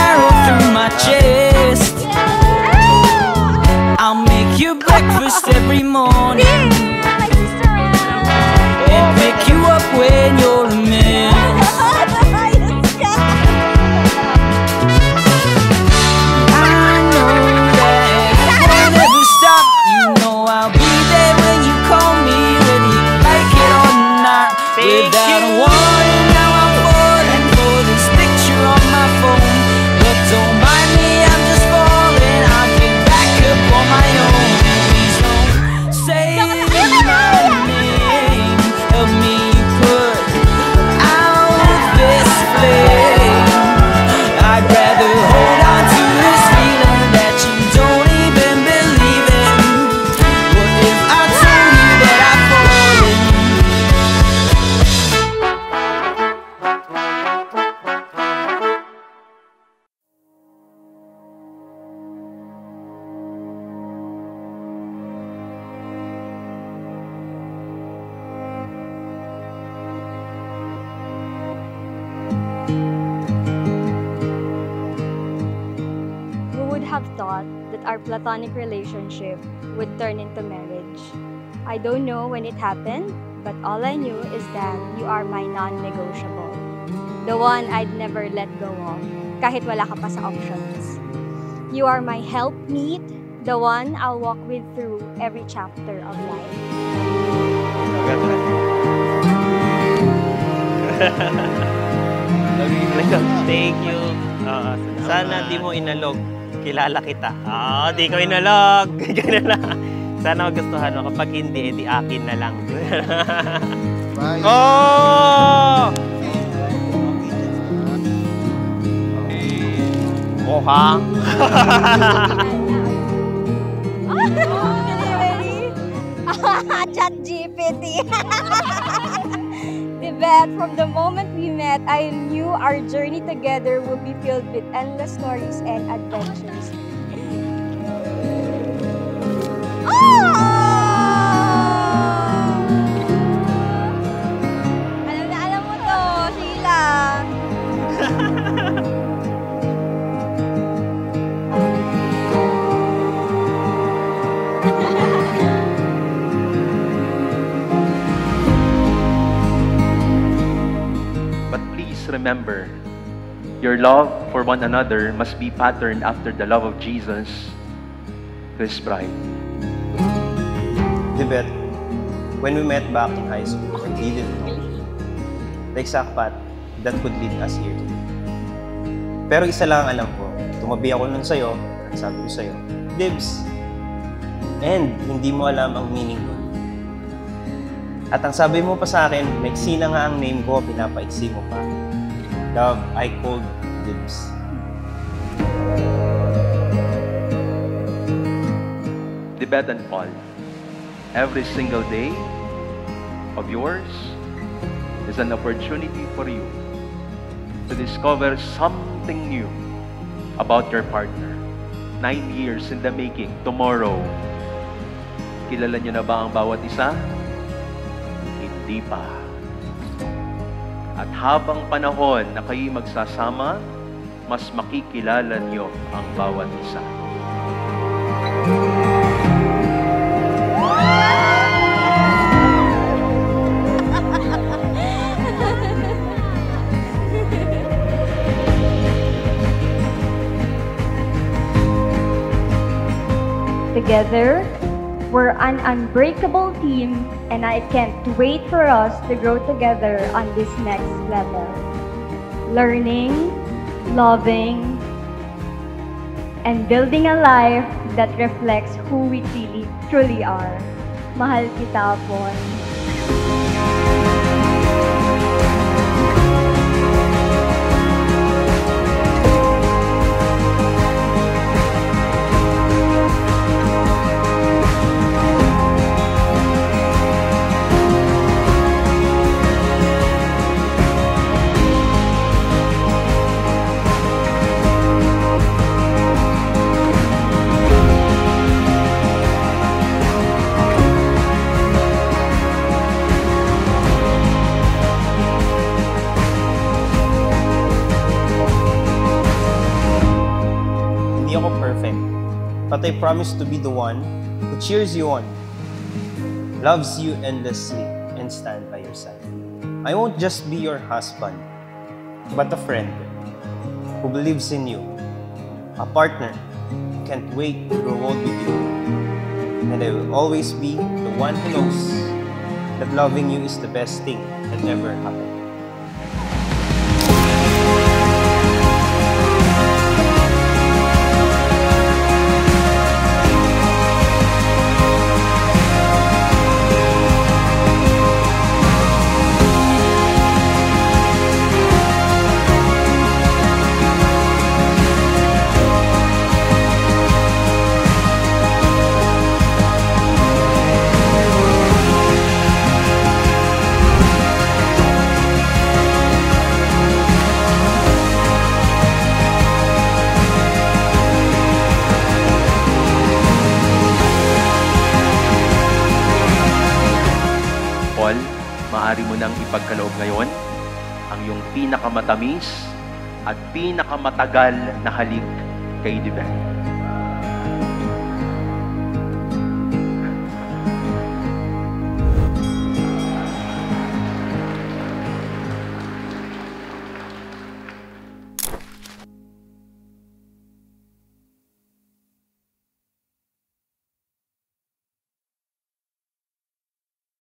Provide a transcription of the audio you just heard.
arrow through my chest. I'll make you breakfast every morning and pick you up when you're a mess. I know that it won't ever stop. You know I'll be there when you call me, whether you like it or not. Without a warning, now I'm falling for this picture on my phone. But don't mind me, I'm just falling. I'll get back up on my own. Please don't say my name. Help me put out this flame. I'd rather hold on to this feeling that you don't even believe in. What if I told you that I've fallen? Who would have thought that our platonic relationship would turn into marriage? I don't know when it happened, but all I knew is that you are my non-negotiable. The one I'd never let go of, kahit wala ka pa sa options. You are my helpmeet, the one I'll walk with through every chapter of life. Thank you. Sana di mo inalog. Kilala kita. Di ko inalog. Sana magustuhan mo. Kapag hindi, edi akin na lang. Bye. Oh! Oh, ha? ChatGPT. Yvette, from the moment we met, I knew our journey together would be filled with endless stories and adventures. Alam na alam mo to, Sheila. But please remember, your love for one another must be patterned after the love of Jesus to His bride. Yvette, when we met back in high school, I didn't know the exact path that could lead us here. Pero isa lang ang alam ko, tumabi ako nun sa'yo, at sabi ko sa'yo, Dibs. And hindi mo alam ang meaning nun. At ang sabi mo pa sa akin, maiksi na nga ang name ko, pinapaiksi mo pa. Love, I called Dibs. Yvette and Paul, every single day of yours is an opportunity for you to discover something new about your partner. 9 years in the making. Tomorrow, kilala niyo na ba ang bawat isa? Hindi pa. At habang panahon na kayo magsasama, mas makikilala niyo ang bawat isa. Together, we're an unbreakable team, and I can't wait for us to grow together on this next level. Learning, loving, and building a life that reflects who we truly are. Mahal kita, Paul. but I promise to be the one who cheers you on, loves you endlessly, and stand by your side. I won't just be your husband, but a friend who believes in you, a partner who can't wait to grow old with you, and I will always be the one who knows that loving you is the best thing that ever happened. Paul, maaari mo nang ipagkaloob ngayon ang iyong pinakamatamis at pinakamatagal na halik kay Divette.